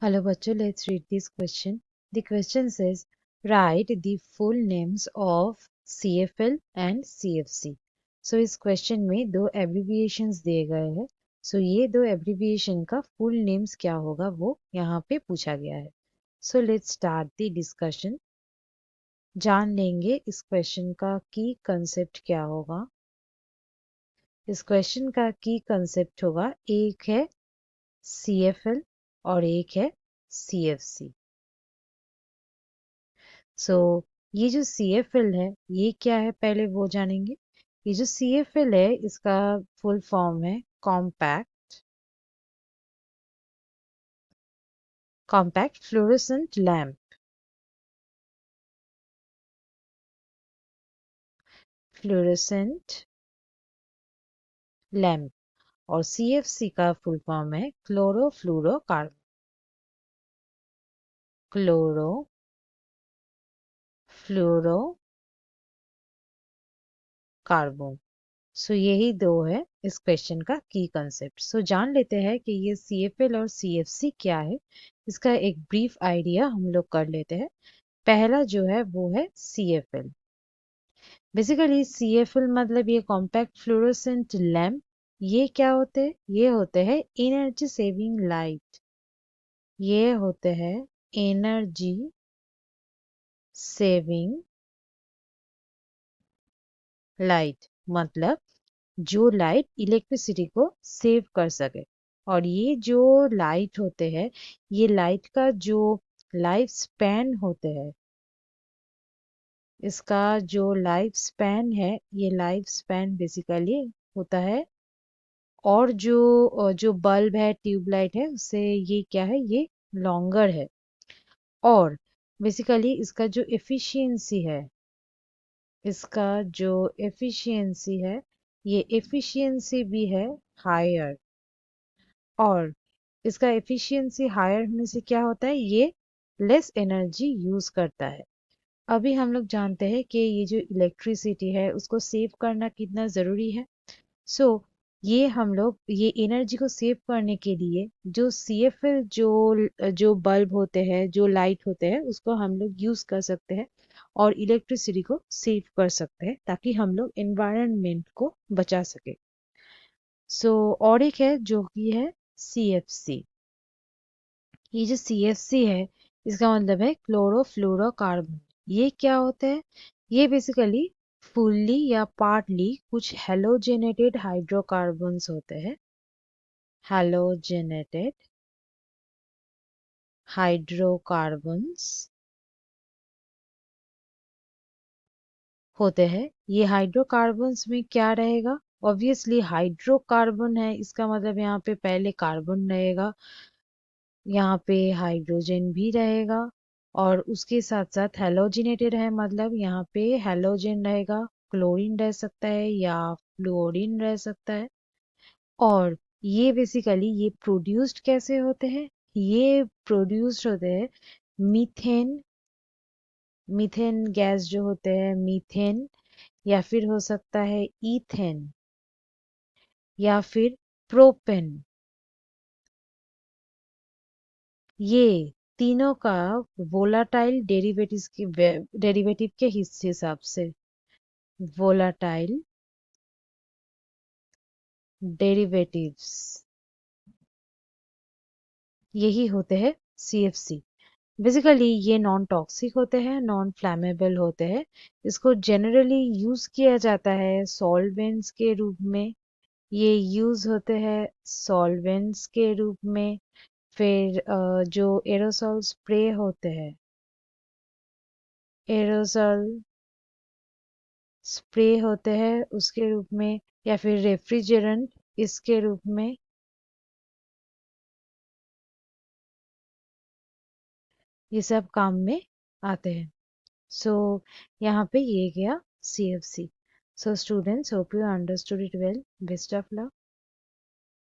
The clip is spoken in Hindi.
Hello, bachcho. Let's read this question. The question says, write the full names of CFL and CFC. So इस क्वेश्चन में दो एब्रिविएशंस दिए गए हैं. सो ये दो एब्रिविएशन का फुल नेम्स क्या होगा वो यहाँ पे पूछा गया है. So let's start the discussion. जान लेंगे इस क्वेश्चन का की कंसेप्ट क्या होगा. इस क्वेश्चन का की कंसेप्ट होगा, एक है CFL और एक है CFC. सो ये जो CFL है ये क्या है पहले वो जानेंगे. ये जो CFL है इसका फुल फॉर्म है compact fluorescent lamp. Fluorescent lamp. और CFC का फुल फॉर्म है क्लोरोफ्लोरोकार्बन. क्लोरोफ्लोरोकार्बन. सो यही दो है इस क्वेश्चन का की कंसेप्ट. सो जान लेते हैं कि ये CFL और CFC क्या है. इसका एक ब्रीफ आइडिया हम लोग कर लेते हैं. पहला जो है वो है CFL. बेसिकली CFL मतलब ये कॉम्पैक्ट फ्लोरोसेंट लैम्प. ये क्या होते हैं? ये होते हैं एनर्जी सेविंग लाइट. ये होते हैं एनर्जी सेविंग लाइट. मतलब जो लाइट इलेक्ट्रिसिटी को सेव कर सके. और ये जो लाइट होते हैं ये लाइट का जो लाइफ स्पैन होते हैं, इसका जो लाइफ स्पैन है ये लाइफ स्पैन बेसिकली होता है. और जो बल्ब है ट्यूबलाइट है उससे ये क्या है, ये लॉन्गर है. और बेसिकली इसका जो एफिशिएंसी है, इसका जो एफिशिएंसी है ये एफिशिएंसी भी है हायर. और इसका एफिशिएंसी हायर होने से क्या होता है, ये लेस एनर्जी यूज करता है. अभी हम लोग जानते हैं कि ये जो इलेक्ट्रिसिटी है उसको सेव करना कितना ज़रूरी है. सो ये हम लोग ये एनर्जी को सेव करने के लिए जो CFL जो बल्ब होते हैं, जो लाइट होते हैं उसको हम लोग यूज़ कर सकते हैं और इलेक्ट्रिसिटी को सेव कर सकते हैं ताकि हम लोग एनवायरनमेंट को बचा सके. सो और एक है जो कि है CFC. ये जो CFC है इसका मतलब है क्लोरोफ्लोरोकार्बन. ये क्या होते हैं? ये बेसिकली फुल्ली या पार्टली कुछ हेलोजेनेटेड हाइड्रोकार्बन्स होते हैं. हेलोजेनेटेड हाइड्रोकार्बन्स होते हैं. ये हाइड्रोकार्बन्स में क्या रहेगा? ऑब्वियसली हाइड्रोकार्बन है इसका मतलब यहाँ पे पहले कार्बन रहेगा, यहाँ पे हाइड्रोजन भी रहेगा. और उसके साथ साथ हेलोजिनेटेड है मतलब यहाँ पे हेलोजन रहेगा, क्लोरीन रह सकता है या फ्लोरीन रह सकता है. और ये बेसिकली ये प्रोड्यूस्ड कैसे होते हैं? ये प्रोड्यूस्ड होते हैं मीथेन. मीथेन गैस जो होते हैं मीथेन, या फिर हो सकता है ईथेन, या फिर प्रोपेन. ये तीनों का वोलाटाइल डेरिवेटिव के हिसाब से वोलाटाइल डेरिवेटिव्स यही होते हैं CFC. बेसिकली ये नॉन टॉक्सिक होते हैं, नॉन फ्लैमेबल होते हैं. इसको जनरली यूज किया जाता है सॉल्वेंट्स के रूप में. ये यूज होते हैं सॉल्वेंट्स के रूप में. फिर जो एरोसॉल स्प्रे होते हैं, एरोसॉल स्प्रे होते हैं उसके रूप में, या फिर रेफ्रिजरेंट इसके रूप में. ये सब काम में आते हैं. सो यहाँ पे ये गया CFC. So students, hope you understood it well. Best of luck.